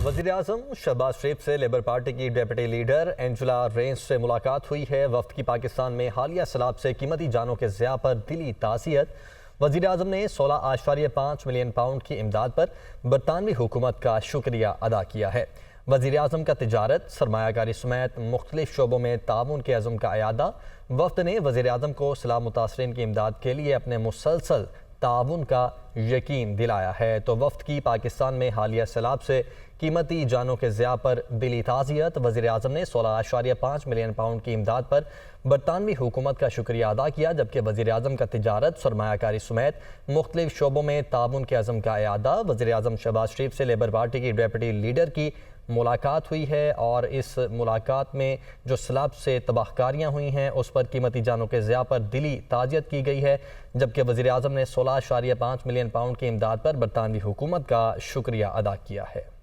وزیراعظم شہباز شریف سے labour party کی ڈیپٹی لیڈر اینجلا رینس سے ملاقات ہوئی ہے۔ وفد کی پاکستان میں حالیہ سیلاب سے قیمتی جانوں کے ضیاع پر دلی تعزیت۔ وزیراعظم نے 16.5 ملین پاؤنڈ کی امداد پر برطانوی حکومت کا شکریہ ادا کیا ہے۔ وزیراعظم کا تجارت، سرمایہ کاری سمیت مختلف شعبوں میں تعاون کے عزم کا اعادہ۔ وفد نے وزیراعظم کو سیلاب متاثرین کی امداد کے لیے اپنے مسلسل تعاون کا یقین دلایا ہے۔ تو وفد کی پاکستان میں حالیہ سیلاب سے قیمتی جانوں کے ضیاع پر دلی تعزیت۔ وزیراعظم نے 16.5 ملین پاؤنڈ کی امداد پر برطانوی حکومت کا شکریہ ادا کیا، جبکہ وزیراعظم کا تجارت، سرمایہ کاری سمیت مختلف شعبوں میں تعاون کے عزم کا اعادہ۔ وزیراعظم شہباز شریف سے لیبر پارٹی کی ڈیپٹی لیڈر کی ملاقات ہوئی ہے اور اس ملاقات میں جو سیلاب سے تباہ کاریاں ہوئی ہیں اس پر قیمتی جانوں کے ضیاع پر دلی تعزیت کی گئی ہے، جبکہ وزیراعظم نے 16.5 ملین پاؤنڈ کی امداد پر برطانوی حکومت کا شکریہ ادا کیا ہے۔